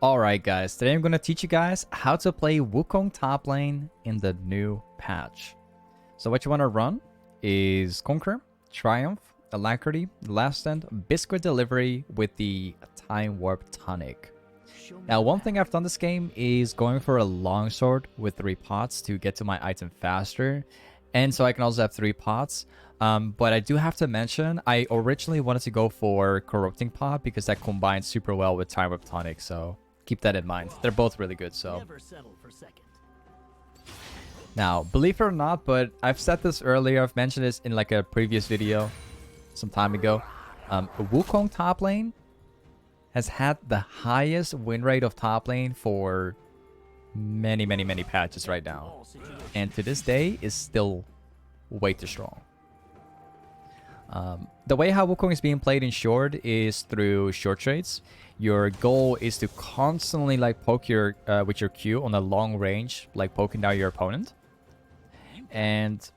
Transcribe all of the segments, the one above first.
Alright guys, today I'm going to teach you guys how to play Wukong top lane in the new patch. So what you want to run is Conquer, Triumph, Alacrity, Last Stand, Biscuit Delivery with the Time Warp Tonic. Now one thing I've done this game is going for a longsword with 3 pots to get to my item faster. And so I can also have 3 pots. But I do have to mention, I originally wanted to go for Corrupting Pot because that combines super well with Time Warp Tonic, so keep that in mind. They're both really good, so. Now, believe it or not, but I've said this earlier, I've mentioned this in like a previous video some time ago. Wukong top lane has had the highest win rate of top lane for many patches right now. And to this day is still way too strong. The way how Wukong is being played in short is through short trades. Your goal is to constantly like poke your with your Q on a long range, like poking down your opponent. And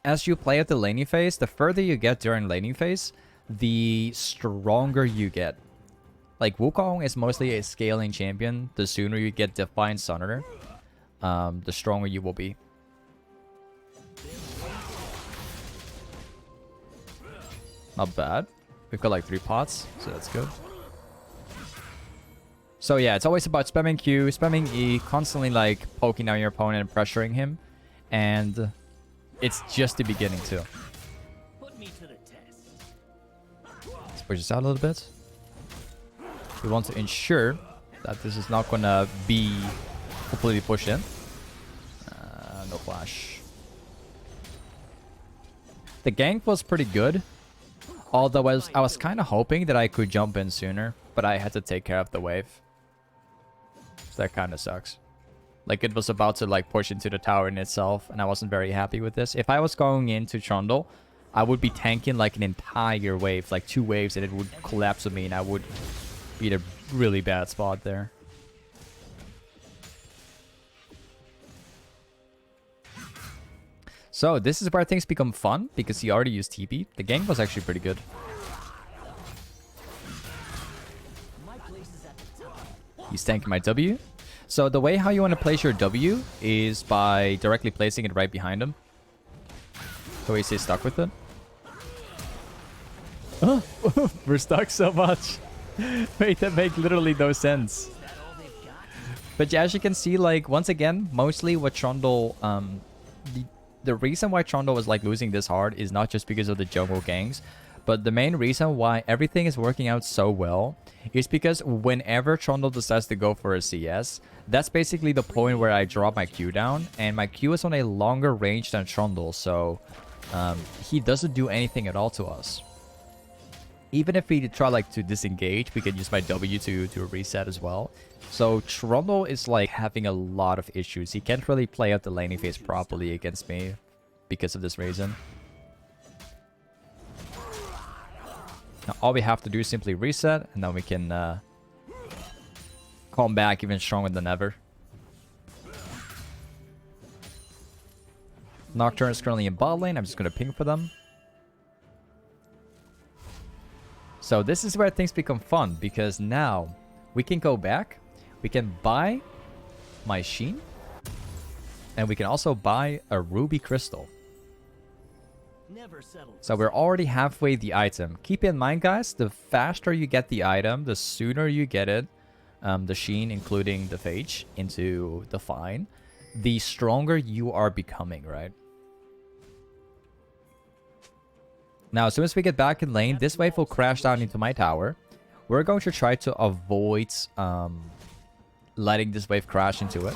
as you play at the laning phase, the further you get during laning phase, the stronger you get. Like Wukong is mostly a scaling champion. The sooner you get Defiant Sunderer, the stronger you will be. Not bad. We've got like 3 pots, so that's good. So yeah, it's always about spamming Q, spamming E, constantly like poking down your opponent and pressuring him. And it's just the beginning too. Let's push this out a little bit. We want to ensure that this is not gonna be completely pushed in. No flash. The gank was pretty good. Although I was kind of hoping that I could jump in sooner, but I had to take care of the wave. So that kind of sucks. Like it was about to like push into the tower in itself, and I wasn't very happy with this. If I was going into Trundle, I would be tanking like an entire wave, like 2 waves, and it would collapse on me, and I would be in a really bad spot there. So this is where things become fun, because he already used TP. The gank was actually pretty good. He's tanking my W. So the way how you want to place your W is by directly placing it right behind him. So he stays stuck with it. Oh, we're stuck so much. Wait, that makes literally no sense. But yeah, as you can see, like, once again, mostly what Trundle... The reason why Trundle was like losing this hard is not just because of the jungle ganks, but the main reason why everything is working out so well is because whenever Trundle decides to go for a CS, that's basically the point where I drop my Q down, and my Q is on a longer range than Trundle, so he doesn't do anything at all to us. Even if we try like to disengage, we can use my W to reset as well. So Trundle is like having a lot of issues. He can't really play out the laning phase properly against me because of this reason. Now all we have to do is simply reset, and then we can come back even stronger than ever. Nocturne is currently in bot lane. I'm just going to ping for them. So this is where things become fun, because now we can go back, we can buy my Sheen, and we can also buy a Ruby Crystal. So we're already halfway the item. Keep in mind, guys, the faster you get the item, the sooner you get it, the Sheen, including the Phage, into the Fine, the stronger you are becoming, right? Now, as soon as we get back in lane, this wave will crash down into my tower. We're going to try to avoid letting this wave crash into it.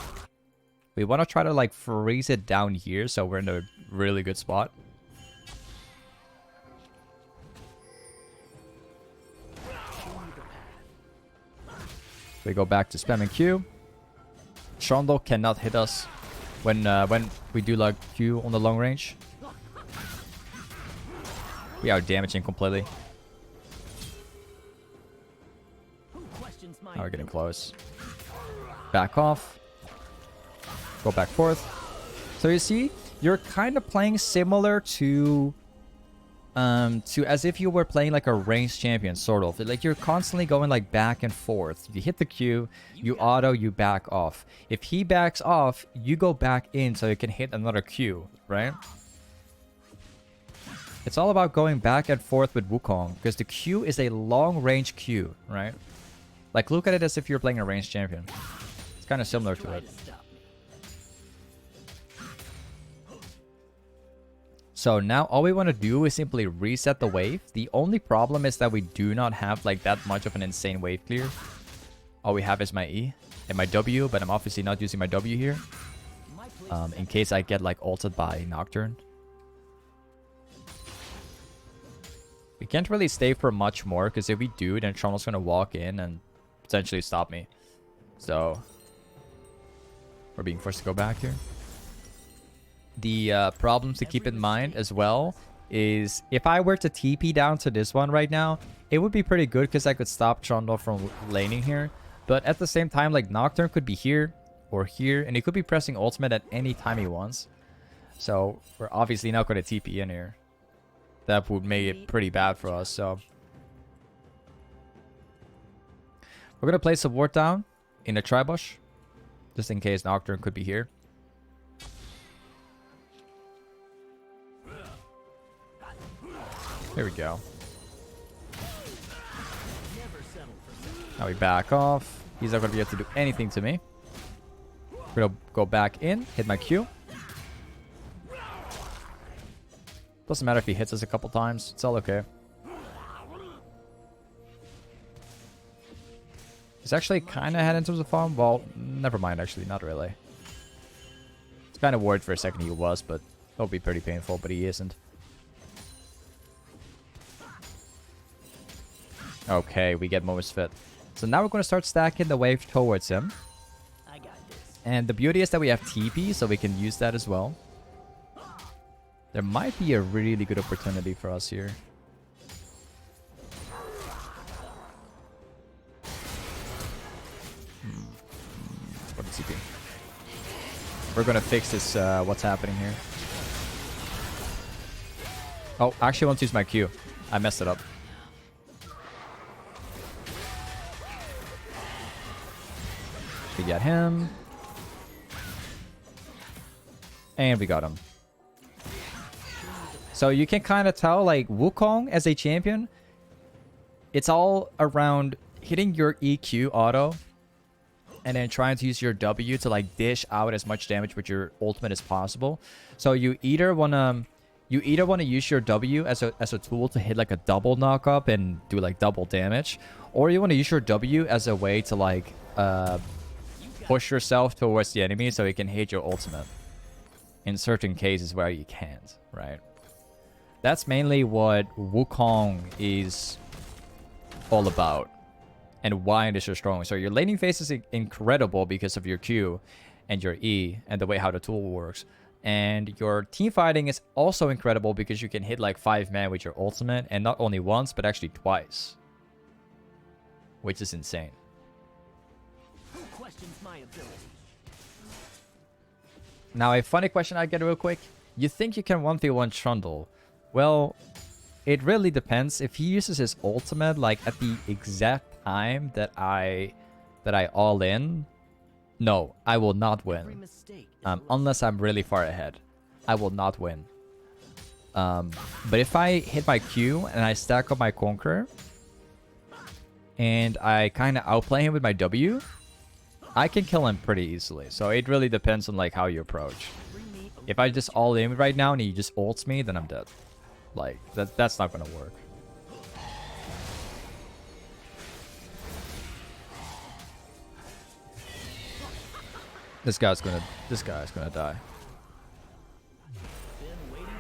We want to try to like freeze it down here, so we're in a really good spot. We go back to spamming Q. Trundle cannot hit us when we do like Q on the long range. We are damaging completely. Now we're getting close. Back off. Go back forth. So you see, you're kind of playing similar to to as if you were playing like a ranged champion, sort of. Like you're constantly going like back and forth. You hit the Q, you auto, you back off. If he backs off, you go back in so you can hit another Q, right? It's all about going back and forth with Wukong, because the Q is a long range Q, right? Like look at it as if you're playing a ranged champion. It's kind of similar to it. So now all we want to do is simply reset the wave. The only problem is that we do not have like that much of an insane wave clear. All we have is my E and my W, but I'm obviously not using my W here. In case I get like ulted by Nocturne. We can't really stay for much more, because if we do, then Trundle's going to walk in and potentially stop me. So we're being forced to go back here. The problems to keep in mind as well is if I were to TP down to this one right now, it would be pretty good because I could stop Trundle from laning here. But at the same time, like Nocturne could be here or here, and he could be pressing ultimate at any time he wants. So we're obviously not going to TP in here. That would make it pretty bad for us. So we're going to place a ward down in a tribush, just in case Nocturne could be here. There we go. Now we back off. He's not going to be able to do anything to me. We're going to go back in, hit my Q. Doesn't matter if he hits us a couple times. It's all okay. He's actually kind of ahead in terms of farm. Well, never mind, actually. Not really. It's kind of worried for a second he was, but it'll be pretty painful, but he isn't. Okay, we get Mo's Fit. So now we're going to start stacking the wave towards him. And the beauty is that we have TP, so we can use that as well. There might be a really good opportunity for us here. What is TP? We're going to fix this, what's happening here. Oh, I actually want to use my Q. I messed it up. We got him. And we got him. So you can kind of tell, like, Wukong as a champion, it's all around hitting your EQ auto and then trying to use your W to, like, dish out as much damage with your ultimate as possible. So you either want to use your W as a tool to hit, like, a double knock-up and do, like, double damage, or you want to use your W as a way to, like, push yourself towards the enemy so you can hit your ultimate in certain cases where you can't, right? That's mainly what Wukong is all about and why it is so strong. So your laning phase is incredible because of your Q and your E and the way how the tool works. And your team fighting is also incredible because you can hit like 5 men with your ultimate, and not only once but actually twice, which is insane. Now, a funny question I get real quick. You think you can 1v1 Trundle? Well, it really depends. If he uses his ultimate like at the exact time that I all in, no, I will not win. Unless I'm really far ahead. I will not win. But if I hit my Q and I stack up my Conqueror and I kind of outplay him with my W, I can kill him pretty easily. So it really depends on like how you approach. If I just all in right now and he just ults me, then I'm dead. Like that's not gonna work. This guy's gonna die.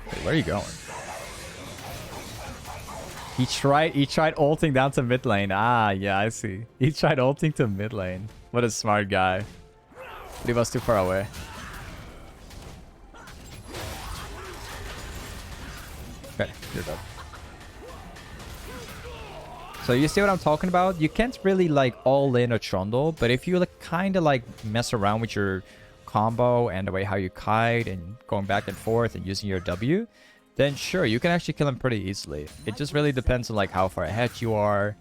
Wait, where are you going? He tried ulting down to mid lane. Ah, yeah, I see. He tried ulting to mid lane. What a smart guy. But he was too far away. Okay, you're dead. So you see what I'm talking about? You can't really like all in a Trundle, but if you like kind of like mess around with your combo and the way how you kite and going back and forth and using your W, then sure, you can actually kill him pretty easily. It just really depends on like how far ahead you are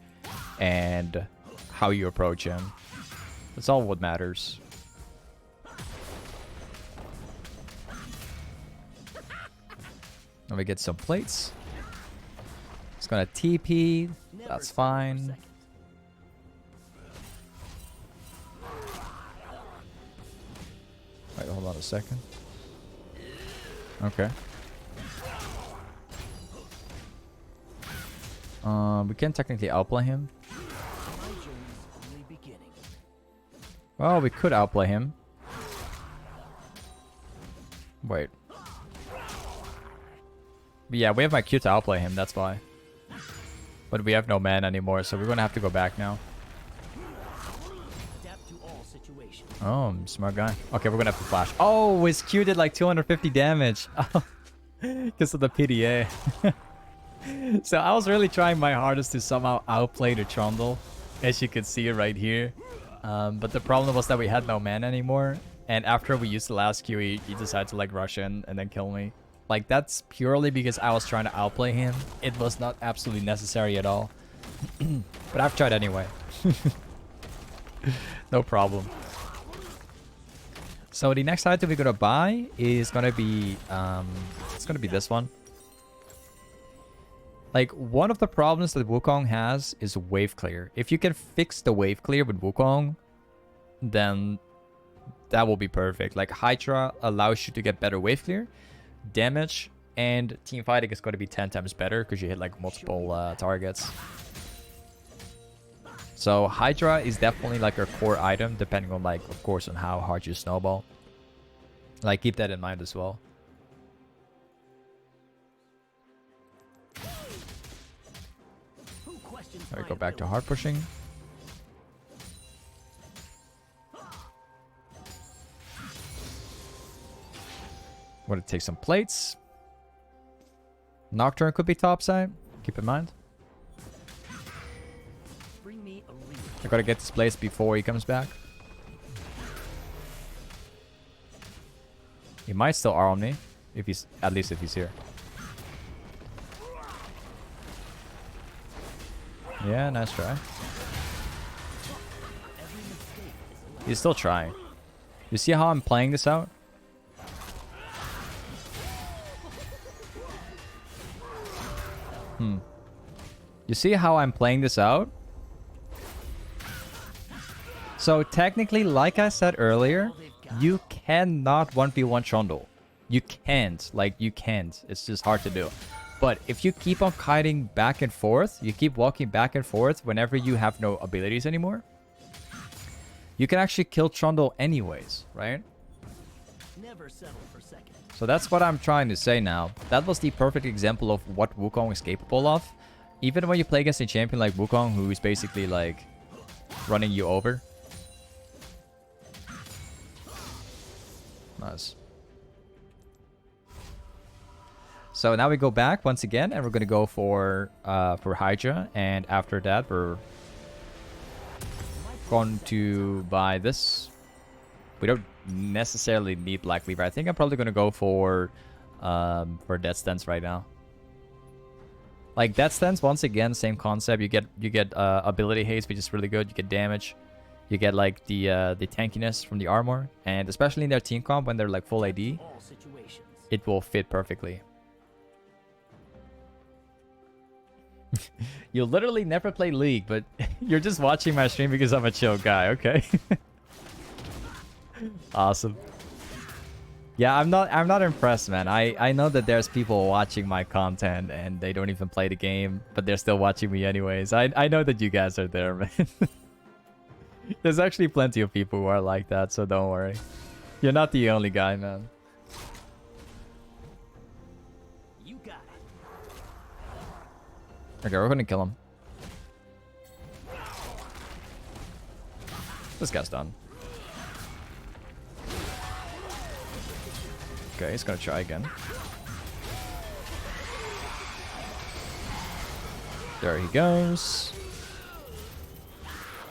and how you approach him. That's all what matters. Let me get some plates. It's gonna TP. That's fine. Wait, hold on a second. Okay. We can technically outplay him. Well, we could outplay him. Wait. But yeah, we have my Q to outplay him, that's why. But we have no mana anymore, so we're gonna have to go back now. Oh, smart guy. Okay, we're gonna have to flash. Oh, his Q did like 250 damage. Oh, because of the PDA. So I was really trying my hardest to somehow outplay the Trundle, as you can see right here. But the problem was that we had no mana anymore. And after we used the last Q, he decided to like rush in and then kill me. Like, that's purely because I was trying to outplay him. It was not absolutely necessary at all. But I've tried anyway. No problem. So the next item we're gonna buy is gonna be it's gonna be this one. Like, one of the problems that Wukong has is wave clear. If you can fix the wave clear with Wukong, then that will be perfect. Like, Hydra allows you to get better wave clear, damage, and team fighting is going to be 10 times better because you hit like multiple targets. So Hydra is definitely like a core item, depending on like, of course, on how hard you snowball. Like, keep that in mind as well. Let me go back to hard pushing. I'm gonna take some plates. Nocturne could be topside. Keep in mind. I gotta get this place before he comes back. He might still R on me, if he's at least if he's here. Yeah, nice try. He's still trying. You see how I'm playing this out? You see how I'm playing this out? So technically, like I said earlier, you cannot 1v1 Trundle. You can't. Like, you can't. It's just hard to do. But if you keep on kiting back and forth, you keep walking back and forth whenever you have no abilities anymore, you can actually kill Trundle anyways, right? Never settle for second. So that's what I'm trying to say now. That was the perfect example of what Wukong is capable of. Even when you play against a champion like Wukong, who is basically like running you over. Nice. So now we go back once again, and we're gonna go for Hydra, and after that we're going to buy this. We don't necessarily need Black Lever. I think I'm probably gonna go for Death Stance right now. Like, Death Stance, once again, same concept. You get ability haste, which is really good. You get damage. You get like the tankiness from the armor, and especially in their team comp when they're like full AD, it will fit perfectly. You literally never play League, but you're just watching my stream because I'm a chill guy, okay? Awesome. Yeah, I'm not impressed, man. I know that there's people watching my content and they don't even play the game, but they're still watching me anyways. I know that you guys are there, man. There's actually plenty of people who are like that, so don't worry. You're not the only guy, man. Okay, we're gonna kill him. This guy's done. Okay, he's gonna try again. There he goes.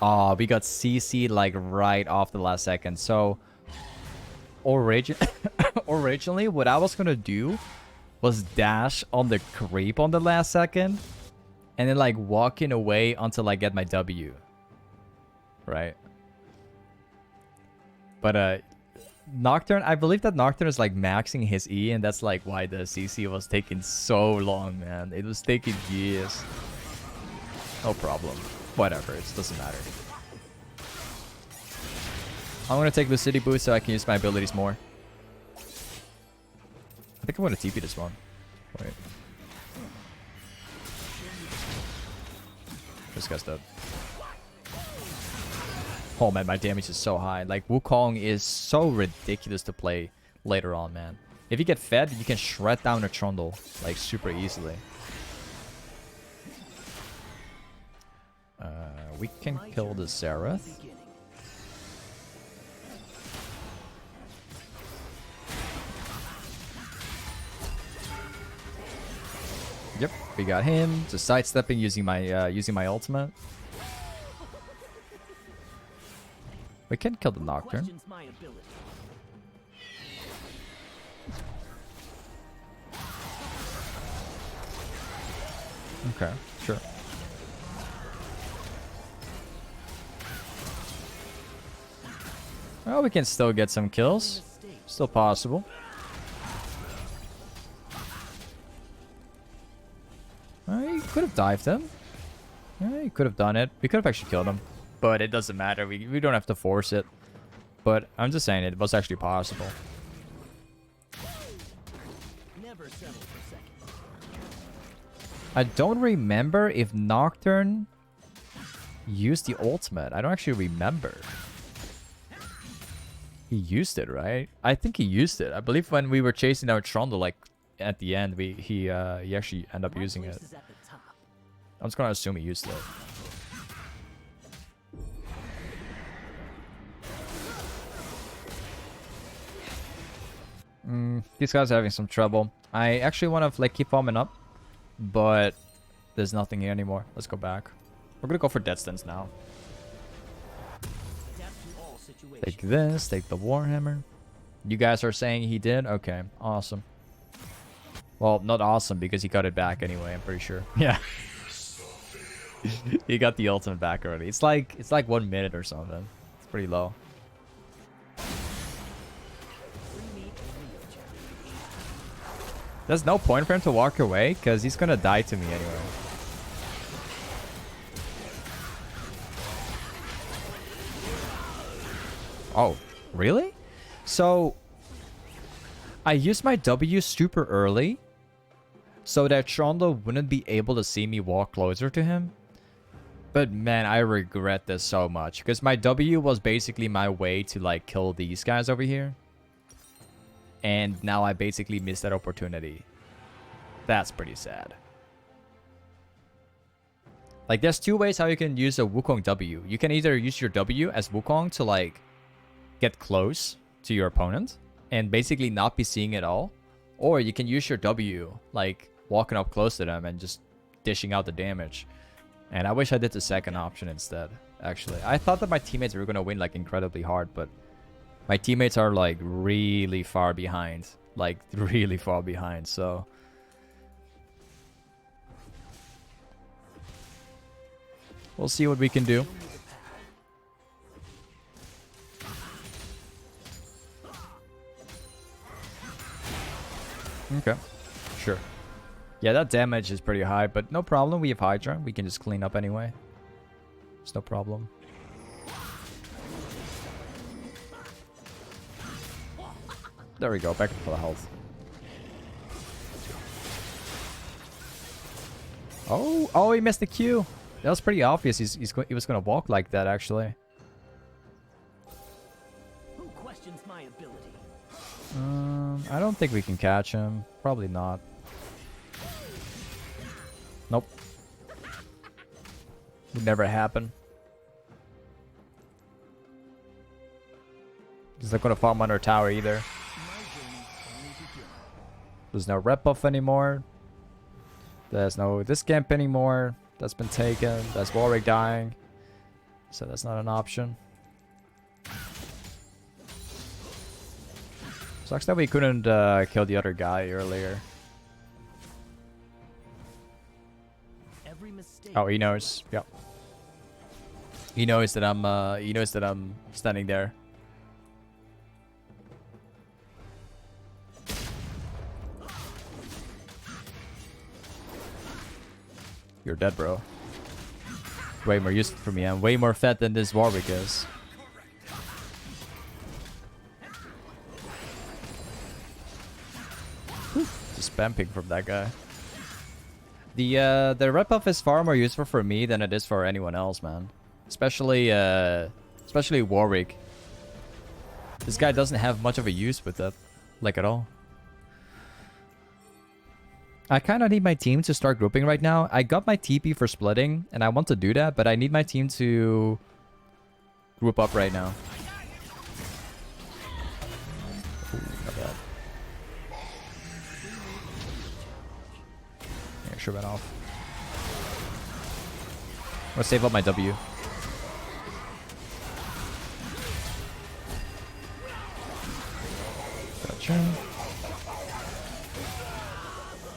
Oh, we got CC'd like right off the last second. So, originally, what I was gonna do was dash on the creep on the last second. And then like walking away until I get my W. Right? But Nocturne, I believe that Nocturne is like maxing his E, and that's like why the CC was taking so long, man. It was taking years. No problem. Whatever, it doesn't matter. I'm gonna take Lucidity boost so I can use my abilities more. I think I'm gonna TP this one. Wait. This guy's dead. Oh man, my damage is so high. Like, Wukong is so ridiculous to play later on, man. If you get fed, you can shred down a Trundle, like, super easily. We can kill the Xerath. Yep, we got him. Just sidestepping using my ultimate. We can kill the Nocturne. Okay, sure. Well, we can still get some kills. Still possible. He could have dived him. Yeah, he could have done it. We could have actually killed him. But it doesn't matter. We don't have to force it. But I'm just saying it was actually possible. I don't remember if Nocturne used the ultimate. I don't actually remember. He used it, right? I think he used it. I believe when we were chasing down Trundle, like at the end, he actually ended up using it. I'm just gonna assume he used it. These guys are having some trouble. I actually want to like keep farming up, but there's nothing here anymore. Let's go back. We're gonna go for dead stance now. Take this, take the Warhammer. You guys are saying he did? Okay, awesome. Well, not awesome because he got it back anyway, I'm pretty sure. Yeah. He got the ultimate back already. It's like 1 minute or something. It's pretty low. There's no point for him to walk away because he's gonna die to me anyway. Oh, really? So, I used my W super early so that Trundle wouldn't be able to see me walk closer to him. But man, I regret this so much because my W was basically my way to like kill these guys over here. And now I basically missed that opportunity. That's pretty sad. Like, there's two ways how you can use a Wukong W. You can either use your W as Wukong to like get close to your opponent and basically not be seeing it all, or you can use your W like walking up close to them and just dishing out the damage. And I wish I did the second option instead, actually. I thought that my teammates were gonna win like incredibly hard, but my teammates are like really far behind, like really far behind, so we'll see what we can do. Okay, sure. Yeah, that damage is pretty high, but no problem. We have Hydra. We can just clean up anyway. It's no problem. There we go. Back to full health. Oh, he missed the Q. That was pretty obvious. He was gonna walk like that, actually. Who questions my ability? I don't think we can catch him. Probably not. Nope. Would never happen. He's not gonna farm under tower either. There's no rep buff anymore. There's no this camp anymore. That's been taken. That's Warwick dying. So that's not an option. Sucks that we couldn't kill the other guy earlier. Oh, he knows. Yep. He knows that I'm standing there. You're dead, bro. Way more useful for me. I'm way more fat than this Warwick is. Just spam ping from that guy. The red buff is far more useful for me than it is for anyone else, man. Especially Warwick. This guy doesn't have much of a use with it, like at all. I kind of need my team to start grouping right now. I got my TP for splitting, and I want to do that, but I need my team to group up right now. Ooh, not bad. Yeah, sure went off. I'm gonna save up my W. Gotcha.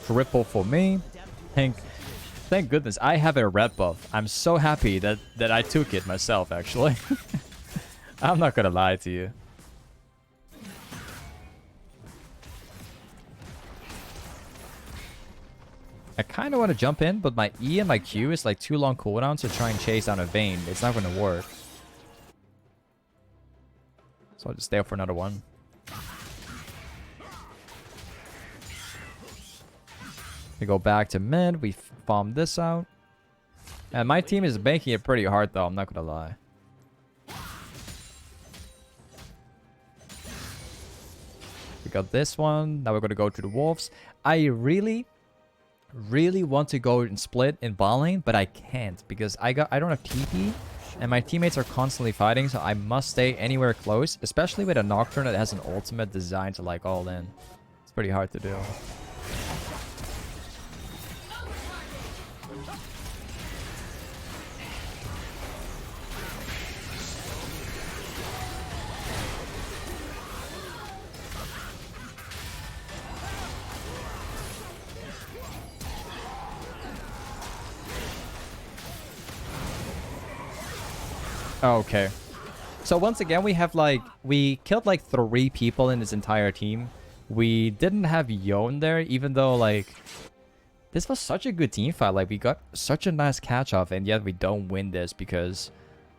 Triple for me. Thank goodness I have a red buff. I'm so happy that I took it myself, actually. I'm not gonna lie to you. I kind of want to jump in, but my E and my Q is like too long cooldown to try and chase down a Vayne. It's not gonna work. So I'll just stay up for another one. We go back to mid. We farm this out. And my team is making it pretty hard, though. I'm not gonna lie. We got this one. Now we're gonna go to the wolves. I really want to go and split in bot lane, but I can't because I don't have TP, and my teammates are constantly fighting. So I must stay anywhere close, especially with a Nocturne that has an ultimate designed to like all in. It's pretty hard to do. Okay. So once again, we killed like 3 people in this entire team. We didn't have Yon there, even though like this was such a good team fight. Like we got such a nice catch off, and yet we don't win this because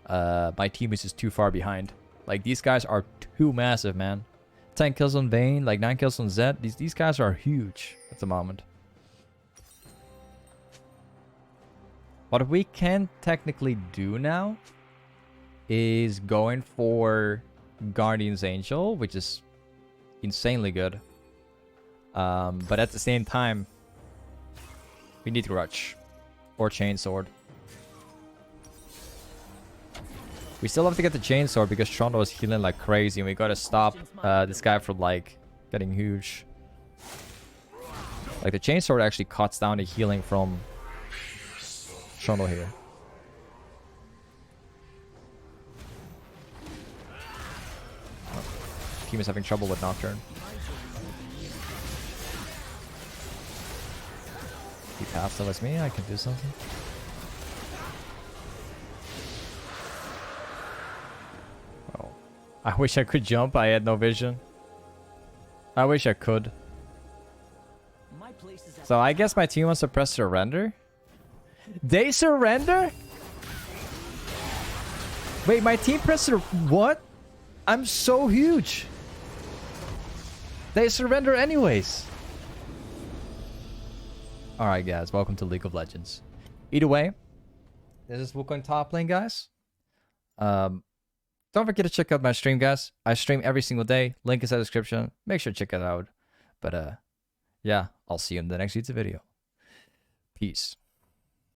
my team is just too far behind. Like these guys are too massive, man. 10 kills on Vayne, like 9 kills on Zed. These guys are huge at the moment. What we can technically do now is going for Guardian's Angel, which is insanely good. But at the same time, we need Grudge or Chainsword. We still have to get the Chainsword because Trundle is healing like crazy, and we gotta stop this guy from like getting huge. Like the Chainsword actually cuts down the healing from Trundle here. Team is having trouble with Nocturne. He passed towards me. I can do something. Oh, I wish I could jump. I had no vision. I wish I could. So I guess my team wants to press surrender. They surrender? Wait, my team pressed what? I'm so huge. They surrender anyways. Alright guys, welcome to League of Legends. Either way, this is Wukong Toplane, guys. Don't forget to check out my stream, guys. I stream every single day. Link is in the description. Make sure to check it out. But yeah, I'll see you in the next YouTube video. Peace.